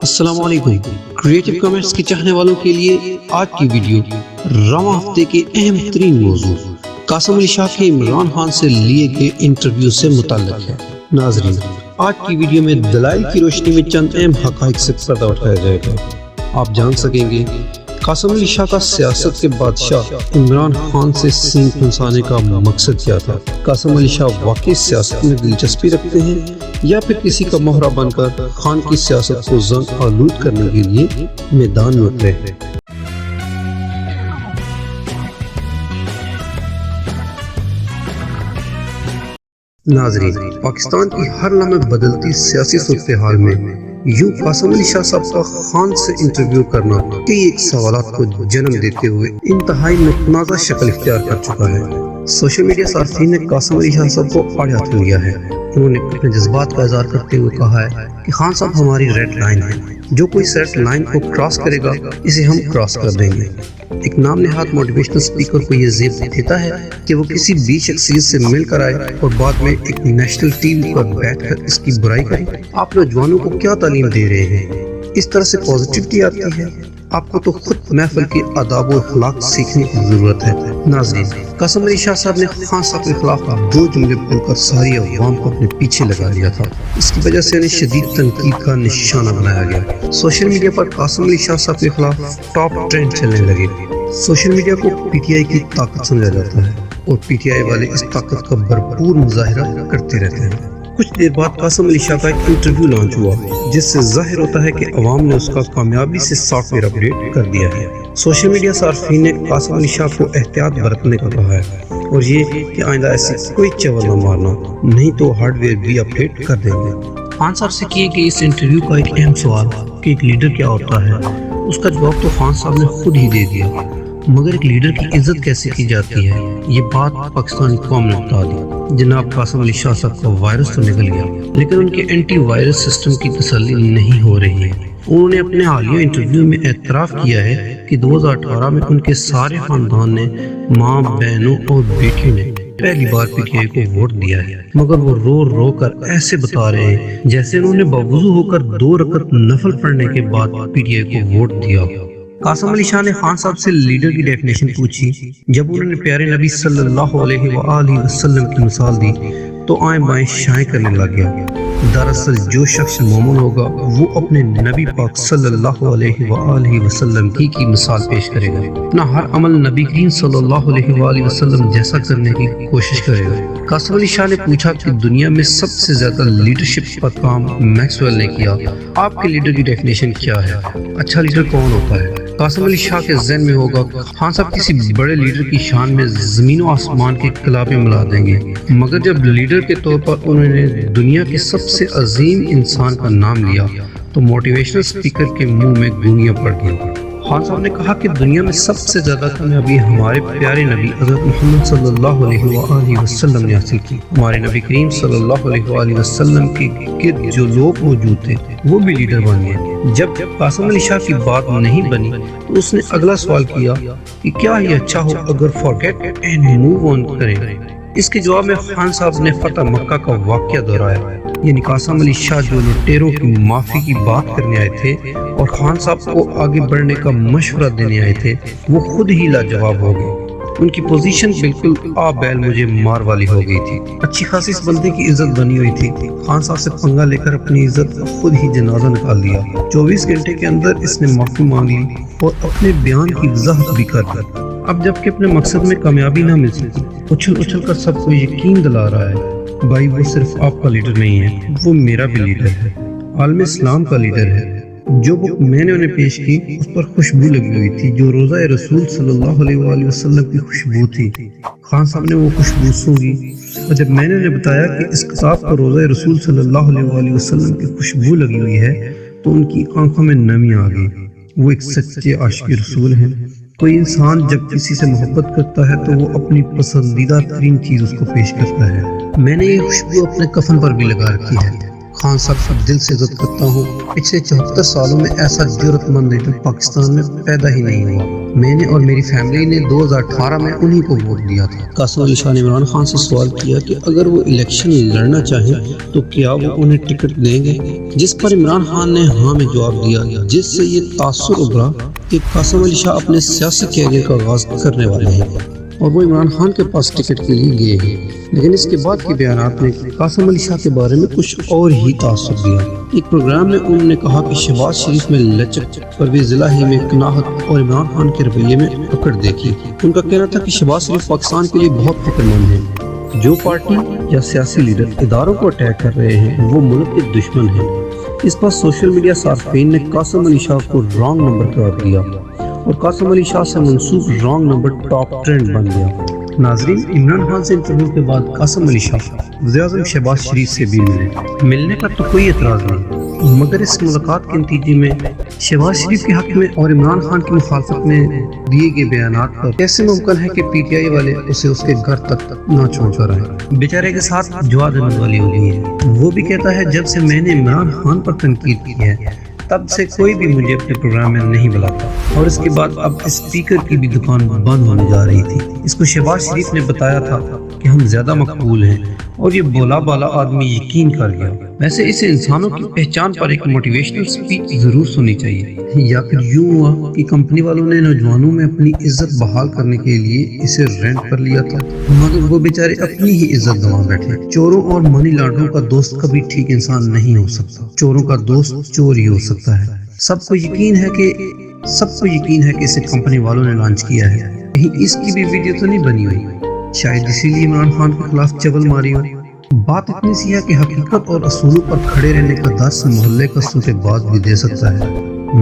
السلام علیکم۔ Creative comments کے چاہنے والوں کے لیے آج کی ویڈیو رواں ہفتے کے اہم ترین موضوع قاسم علی شاہ کے عمران خان سے لیے گئے انٹرویو سے متعلق ہے۔ ناظرین، آج کی ویڈیو میں دلائل کی روشنی میں چند اہم حقائق سے پردہ اٹھایا جائے گا۔ آپ جان سکیں گے قاسم علی شاہ کا سیاست کے بادشاہ عمران خان سے سینگ پھنسانے کا مقصد کیا تھا۔ قاسم علی شاہ واقعی سیاست میں دلچسپی رکھتے ہیں یا پھر کسی کا مہرہ بن کر خان کی سیاست کو زنگ آلود کرنے کے لیے میدان میں اترے ہیں۔ ناظرین، پاکستان کی ہر لمحے بدلتی سیاسی صورتحال میں یوں قاسم علی شاہ صاحب کا خان سے انٹرویو کرنا کئی ایک سوالات کو جنم دیتے ہوئے انتہائی متنازع شکل اختیار کر چکا ہے۔ سوشل میڈیا صارفین نے قاسم علی شاہ صاحب کو آڑے ہاتھ لیا ہے۔ انہوں نے اپنے جذبات کا اظہار کرتے ہوئے کہا ہے کہ خان صاحب ہماری ریڈ لائن ہے، جو کوئی ریڈ لائن کو کراس کرے گا اسے ہم کراس کر دیں گے۔ ایک نام نہاد موٹیویشنل سپیکر کو یہ زیب دیتا ہے کہ وہ کسی بھی شخصیت سے مل کر آئے اور بعد میں ایک نیشنل ٹی وی پر بیٹھ کر اس کی برائی کرے۔ آپ نوجوانوں کو کیا تعلیم دے رہے ہیں؟ اس طرح سے پازیٹیوٹی آتی ہے؟ آپ کو تو خود محفل کی آداب و اخلاق سیکھنے کی ضرورت ہے۔ ناظرین، قاسم علی شاہ صاحب نے خان صاحب کے خلاف دو جملے بول کر ساری عوام کو اپنے پیچھے لگا لیا تھا۔ اس کی وجہ سے انہیں شدید تنقید کا نشانہ بنایا گیا۔ سوشل میڈیا پر قاسم علی شاہ صاحب کے خلاف ٹاپ ٹرینڈ چلنے لگے۔ سوشل میڈیا کو پی ٹی آئی کی طاقت سمجھا جاتا ہے اور پی ٹی آئی والے اس طاقت کا بھرپور مظاہرہ کرتے رہتے ہیں۔ کچھ دیر بعد قاسم علی شاہ کا ایک انٹرویو لانچ ہوا جس سے ظاہر ہوتا ہے کہ عوام نے اس کا کامیابی سے سافٹ ویئر اپڈیٹ کر دیا ہے۔ سوشل میڈیا صارفین نے قاسم علی شاہ کو احتیاط برتنے کا کہا ہے اور یہ کہ آئندہ ایسی کوئی چول نہ مارنا، نہیں تو ہارڈ ویئر بھی اپڈیٹ کر دیں گے۔ خان صاحب سے کیے گئے اس انٹرویو کا ایک اہم سوال کہ ایک لیڈر کیا ہوتا ہے، اس کا جواب تو خان صاحب نے خود ہی دے دیا، مگر ایک لیڈر کی عزت کیسے کی جاتی ہے یہ بات پاکستانی قوم نے بتا دی۔ جناب قاسم علی شاہ صاحب کا وائرس تو نکل گیا لیکن ان کے اینٹی وائرس سسٹم کی تسلی نہیں ہو رہی ہے۔ انہوں نے اپنے حالیہ انٹرویو میں اعتراف کیا ہے کہ 2018 میں ان کے سارے خاندان نے، ماں، بہنوں اور بیٹیوں نے پہلی بار پی ٹی آئی کو ووٹ دیا ہے، مگر وہ رو رو کر ایسے بتا رہے ہیں جیسے انہوں نے باوضو ہو کر 2 رکعت نفل پڑھنے کے بعد پی ٹی آئی کو ووٹ دیا۔ قاسم علی شاہ نے خان صاحب سے لیڈر کی ڈیفینیشن پوچھی۔ جب انہوں نے پیارے نبی صلی اللہ علیہ وآلہ وسلم کی مثال دی تو آئیں بائیں شائیں کرنے لگ گیا۔ دراصل جو شخص مومن ہوگا وہ اپنے نبی پاک صلی اللہ علیہ وآلہ وسلم کی مثال پیش کرے گا، اپنا ہر عمل نبی کریم صلی اللہ علیہ وآلہ وسلم جیسا کرنے کی کوشش کرے گا۔ قاسم علی شاہ نے پوچھا کہ دنیا میں سب سے زیادہ لیڈرشپ پر کام میکسویل نے کیا، آپ کے لیڈر کی ڈیفینیشن کیا ہے؟ اچھا لیڈر کون ہوتا ہے؟ قاسم علی شاہ کے ذہن میں ہوگا خان صاحب کسی بڑے لیڈر کی شان میں زمین و آسمان کے کلابیں ملا دیں گے، مگر جب لیڈر کے طور پر انہوں نے دنیا کے سب سے عظیم انسان کا نام لیا تو موٹیویشنل سپیکر کے منہ میں گونیاں پڑ گئیں۔ خان صاحب نے کہا کہ دنیا میں سب سے زیادہ کامیابی ہمارے پیارے نبی حضرت محمد صلی اللہ علیہ وآلہ وسلم نے حاصل کی۔ ہمارے نبی کریم صلی اللہ علیہ وآلہ وسلم کے گرد جو لوگ موجود تھے وہ بھی لیڈر بن گئے۔ جب قاسم علی شاہ کی بات نہیں بنی تو اس نے اگلا سوال کیا کہ کیا یہ اچھا ہو اگر فارگیٹ اینڈ موو آن کریں؟ اس کے جواب میں خان صاحب نے فتح مکہ کا واقعہ دہرایا، یعنی قاسم علی شاہ جو لٹیروں کی معافی کی بات کرنے آئے تھے اور خان صاحب کو آگے بڑھنے کا مشورہ دینے آئے تھے، وہ خود ہی لاجواب ہو گئے۔ ان کی پوزیشن بالکل آ بیل مجھے مار والی ہو گئی تھی۔ اچھی خاصی اس بندے کی عزت بنی ہوئی تھی۔ خان صاحب سے پنگا لے کر اپنی عزت کا خود ہی جنازہ نکال دیا۔ 24 گھنٹے کے اندر اس نے معافی مانگ لی اور اپنے بیان کی وضاحت بھی کر دی۔ اب جب کہ اپنے مقصد میں کامیابی نہ مل سکی، اچھل کر سب کو یقین دلا رہا ہے بھائی وہ صرف آپ کا لیڈر نہیں ہے، وہ میرا بھی لیڈر ہے، عالم اسلام کا لیڈر ہے۔ جو بک میں نے انہیں پیش کی اس پر خوشبو لگی ہوئی تھی جو روضہ رسول صلی اللہ علیہ وآلہ وسلم کی خوشبو تھی۔ خان صاحب نے وہ خوشبو سونگھی اور جب میں نے انہیں بتایا کہ اس کتاب پر روضہ رسول صلی اللہ علیہ وآلہ وسلم کی خوشبو لگی ہوئی ہے تو ان کی آنکھوں میں نمی آ گئی۔ وہ ایک سچے عاشق رسول ہیں۔ کوئی انسان جب کسی سے محبت کرتا ہے تو وہ اپنی پسندیدہ ترین چیز اس کو پیش کرتا ہے۔ میں نے یہ خوشبو اپنے کفن پر بھی لگا رکھی ہے۔ خان صاحب کا دل سے عزت کرتا ہوں. پچھلے 74 سالوں میں ایسا جرأت مند لیڈر پاکستان میں پیدا ہی نہیں ہوا. میں نے اور میری فیملی نے 2018 میں انہی کو ووٹ دیا تھا. قاسم علی شاہ نے عمران خان سے سوال کیا کہ اگر وہ الیکشن لڑنا چاہیں تو کیا وہ انہیں ٹکٹ دیں گے، جس پر عمران خان نے ہاں میں جواب دیا، جس سے یہ تاثر ابھرا کہ قاسم علی شاہ اپنے سیاسی کیریئر کا آغاز کرنے والے ہیں اور وہ عمران خان کے پاس ٹکٹ کے لیے گئے ہیں. لیکن اس کے بعد کے بیانات نے قاسم علی شاہ کے بارے میں کچھ اور ہی تاثر دیا. ایک پروگرام میں انہوں نے کہا کہ شہباز شریف میں لچک، پرویز الہی میں قناعت اور عمران خان کے رویے میں اکڑ دیکھی. ان کا کہنا تھا کہ شہباز شریف پاکستان کے لیے بہت فکر مند ہیں. جو پارٹی یا سیاسی لیڈر اداروں کو اٹیک کر رہے ہیں وہ ملک کے دشمن ہیں. اس پر سوشل میڈیا صارفین نے قاسم علی شاہ کو رانگ نمبر قرار دیا اور قاسم علی شاہ سے منسوب رانگ نمبر ٹاپ ٹرینڈ بن گیا. ناظرین، عمران خان سے انٹرویو کے بعد قاسم علی شاہ وزیر اعظم شہباز شریف سے بھی ملنے پر تو کوئی اعتراض نہیں، مگر اس ملاقات کے نتیجے میں شہباز شریف کے حق میں اور عمران خان کی مخالفت میں دیے گئے بیانات پر کیسے ممکن ہے کہ پی ٹی آئی والے اسے اس کے گھر تک نہ چھوڑ کر آئے. بیچارے کے ساتھ جواد احمد والی ہو گئی ہے. وہ بھی کہتا ہے جب سے میں نے عمران خان پر تنقید کی ہے تب سے کوئی بھی مجھے اپنے پروگرام میں نہیں بلاتا، اور اس کے بعد اب اسپیکر کی بھی دکان بند ہونے جا رہی تھی. اس کو شہباز شریف نے بتایا تھا کہ ہم زیادہ مقبول ہیں اور یہ بولا بالا آدمی یقین کر گیا. ویسے اسے انسانوں کی پہچان پر ایک موٹیویشنل سپیچ ضرور سننی چاہیے، یا پھر یوں ہوا کہ کمپنی والوں نے نوجوانوں میں اپنی عزت بحال کرنے کے لیے اسے رینٹ پر لیا تھا، مگر وہ بیچارے اپنی ہی عزت گنوا بیٹھے. چوروں اور منی لانڈروں کا دوست کبھی ٹھیک انسان نہیں ہو سکتا. چوروں کا دوست چور ہی ہو سکتا ہے. سب کو یقین ہے کہ اسے کمپنی والوں نے لانچ کیا ہے. کہیں اس کی بھی ویڈیو تو نہیں بنی ہوئی؟ شاید اسی لیے عمران خان کے خلاف چبل ماری ہو. بات اتنی سی ہے کہ حقیقت اور اصولوں پر کھڑے رہنے کا درس محلے کا سوتے باز بھی دے سکتا ہے،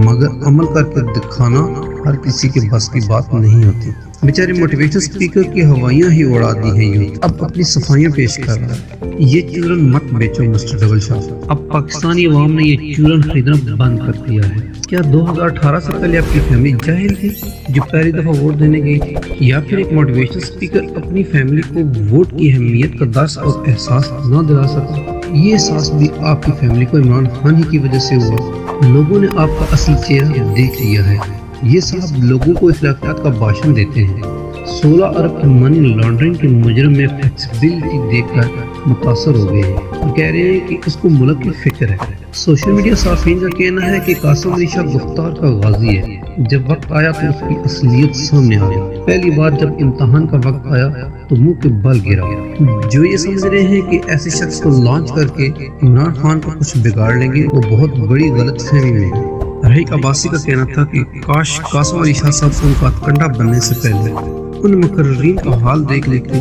مگر عمل کر کے دکھانا ہر کسی کے بس کی بات نہیں ہوتی. بیچارے موٹیویشن سپیکر کی ہوائیاں ہی اڑا دی ہیں یوں. اب اپنی صفائیاں پیش کر رہا ہے. یہ چورن مت بیچو مسٹر ڈبل شاہ. اب پاکستانی عوام نے یہ چورن خریدنا بند کر دیا ہے. کیا 2018 سے پہلے آپ کی فیملی جاہل تھی جو پہلی دفعہ ووٹ دینے گئی تھی، یا پھر ایک موٹیویشن سپیکر اپنی فیملی کو ووٹ کی اہمیت کا درس اور احساس نہ دلا سکا؟ یہ احساس بھی آپ کی فیملی کو عمران خان ہی کی وجہ سے ہوا. لوگوں نے آپ کا اصل چہرہ دیکھ لیا ہے. یہ صاحب لوگوں کو اخلاقیات کا بھاشن دیتے ہیں. 16 ارب کی منی لانڈرنگ کے مجرم میں فلیکسیبلٹی دیکھ کر متاثر ہو گئے ہیں اور کہہ رہے ہیں کہ اس کو ملک کی فکر ہے. سوشل میڈیا صارفین کا کہنا ہے کہ قاسم علی شاہ گفتار کا غازی ہے. جب وقت آیا تو اس کی اصلیت سامنے آ گئی. پہلی بار جب امتحان کا وقت آیا تو منہ کے بل گرا. جو یہ سمجھ رہے ہیں کہ ایسے شخص کو لانچ کر کے عمران خان کو کچھ بگاڑ لیں گے وہ بہت بڑی غلط فہمی میں ہے. رحیق عباسی کا کہنا تھا کہ کاش قاسم علی شاہ صاحب ان کا کنڈا بننے سے پہلے ان مقررین کا حال دیکھ لیتے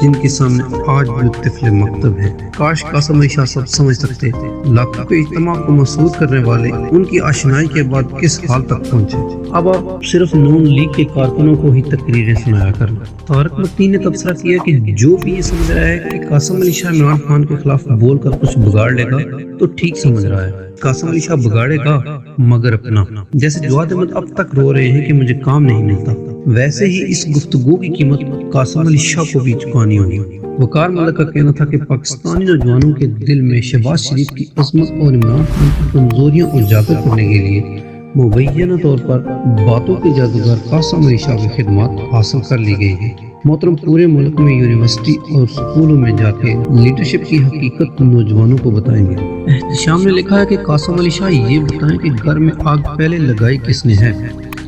جن کے سامنے آج بھی طفل مکتب ہے. کاش قاسم علی شاہ صاحب سمجھ سکتے لاکھوں کے اجتماع کو مسعود کرنے والے ان کی آشنائی کے بعد کس حال تک پہنچے. اب آپ صرف نون لیگ کے کارکنوں کو ہی تقریریں سنایا کرنا. طارق مدنی نے تبصرہ کیا کہ جو بھی یہ سمجھ رہا ہے کہ قاسم علی شاہ عمران خان کے خلاف بول کر کچھ بگاڑ لے گا تو ٹھیک سمجھ رہا ہے. قاسم علی شاہ بگاڑے گا مگر اپنا. جیسے جواد احمد اب تک رو رہے ہیں کہ مجھے کام نہیں ملتا، ویسے ہی اس گفتگو کی قیمت قاسم علی شاہ کو بھی چکانی ہوگی. وقار ملک کا کہنا تھا کہ پاکستانی نوجوانوں کے دل میں شہباز شریف کی عظمت اور عمران خان کی کمزوریاں اجاگر کرنے کے لیے مبینہ طور پر باتوں کے جادوگر قاسم علی شاہ کی خدمات حاصل کر لی گئی ہیں. محترم، پورے ملک میں یونیورسٹی اور اسکولوں میں جا کے لیڈرشپ کی حقیقت نوجوانوں کو بتائیں گے. احتشام نے لکھا ہے کہ قاسم علی شاہ یہ بتائیں کہ گھر میں آگ پہلے لگائی کس نے ہے.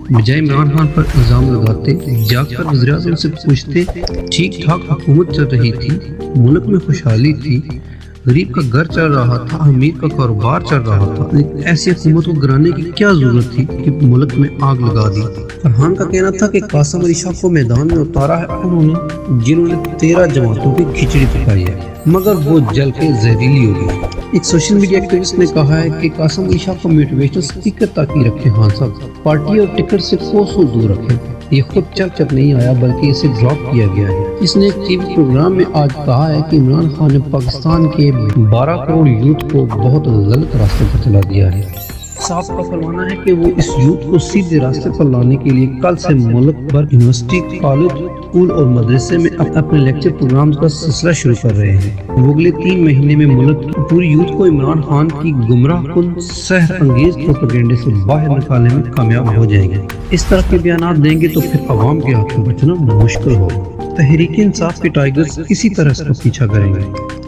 بجائے عمران خان پر الزام لگاتے جا کر وزیر اعظم سے پوچھتے ٹھیک ٹھاک حکومت چل رہی تھی، ملک میں خوشحالی تھی، غریب کا گھر چل رہا تھا، امیر کا کاروبار چل رہا تھا. ایسی حکومت کو گرانے کی کیا ضرورت تھی کہ ملک میں آگ لگا دی. فرحان کا کہنا تھا کہ قاسم علی شاہ کو میدان میں اتارا ہے انہوں نے جنہوں نے 13 جماعتوں کی کھچڑی پکائی ہے مگر وہ جل کے زہریلی ہو گئی. ایک سوشل میڈیا ایکٹیوسٹ نے کہا ہے کہ قاسم علی شاہ کو موٹیویشنل اسپیکر تاکہ رکھے خان صاحب، پارٹی اور ٹکٹ سے کوسوں دور رکھے. یہ خود چل نہیں آیا بلکہ اسے ڈراپ کیا گیا ہے. اس نے ایک ٹی وی پروگرام میں آج کہا ہے کہ عمران خان نے پاکستان کے 12 کروڑ یوتھ کو بہت غلط راستے پر چلا دیا ہے. صاحب کا فرمانا ہے کہ وہ اس یوتھ کو سیدھے راستے پر لانے کے لیے کل سے ملک بھر یونیورسٹی، کالج، اسکول اور مدرسے میں اپنے لیکچر پروگرامز کا سلسلہ شروع کر رہے ہیں۔ وہ اگلے 3 مہینے میں ملک کی پوری یوتھ کو عمران خان کی گمراہ کن سحر انگیز پروپیگنڈے سے باہر نکالنے میں کامیاب ہو جائیں گے۔ اس طرح کے بیانات دیں گے تو پھر عوام کے ہاتھ میں بچنا مشکل ہوگا۔ تحریک انصاف کے ٹائگرز کسی طرح اس کا پیچھا کریں گے۔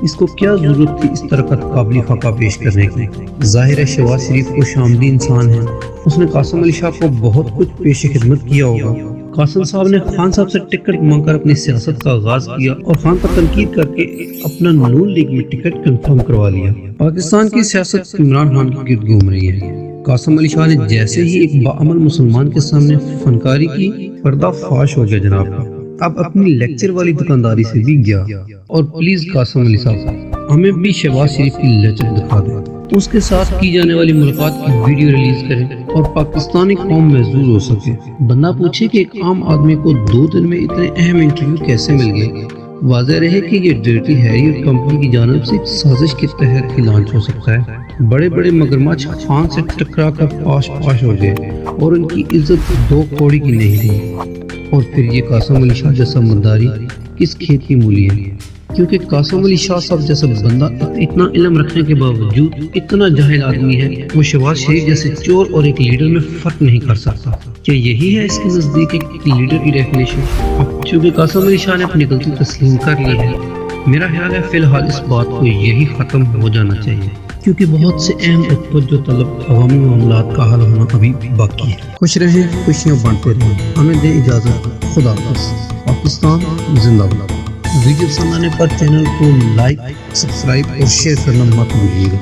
اس کو کیا ضرورت تھی اس طرح کا قابل خاکہ پیش کرنے کی؟ ظاہر ہے شہباز شریف کو شامدی انسان ہے، اس نے قاسم علی شاہ کو بہت کچھ پیش خدمت کیا ہوگا۔ قاسم صاحب نے خان صاحب سے ٹکٹ مانگ کر اپنی سیاست کا آغاز کیا اور خان پر تنقید کر کے اپنا نون لیگ میں ٹکٹ کنفرم کروا لیا۔ پاکستان کی سیاست عمران خان کی گرد گھوم رہی ہے۔ قاسم علی شاہ نے جیسے ہی ایک باعمل مسلمان کے سامنے فنکاری کی، پردہ فاش ہو گیا جناب کا۔ اب اپنی لیکچر والی دکانداری سے بھی گیا۔ اور پلیز قاسم علی صاحب ہمیں بھی شہباز شریف کی لیکچر دکھا دیں، اس کے ساتھ کی جانے والی ملاقات کی ویڈیو ریلیز کریں اور پاکستانی قوم محظوظ ہو سکے۔ بندہ پوچھے کہ ایک عام آدمی کو 2 دن میں اتنے اہم انٹرویو کیسے مل گئے؟ واضح رہے کہ یہ ڈرٹی ہیری اور کمپنی کی جانب سے ایک سازش کے تحت ہی لانچ ہو سکتا ہے۔ بڑے بڑے مگرمچھ خان سے ٹکرا کر پاش ہو گئے اور ان کی عزت 2 کوڑی کی نہیں رہی۔ اور پھر یہ قاسم علی شاہ جیسا مداری کس کھیت کی مولی ہے؟ کیونکہ قاسم علی شاہ صاحب جیسا بندہ اتنا علم رکھنے کے باوجود اتنا جاہل آدمی ہے، وہ شہباز شریف جیسے چور اور ایک لیڈر میں فرق نہیں کر سکتا۔ کیا یہی ہے اس کے نزدیک ایک لیڈر کی ڈیفینیشن؟ اب چونکہ قاسم علی شاہ نے اپنی غلطی تسلیم کر لی ہے، میرا خیال ہے فی الحال اس بات کو یہی ختم ہو جانا چاہیے، کیونکہ بہت سے اہم اور توجہ طلب عوامی معاملات کا حل ہونا ابھی باقی ہے۔ خوش رہیں، خوشیاں بانٹتے رہیں۔ ہمیں دے اجازت، خدا حافظ۔ پاکستان زندہ باد۔ ویڈیو پسند آنے پر چینل کو لائک، سبسکرائب اور شیئر کرنا مت بھولیے گا۔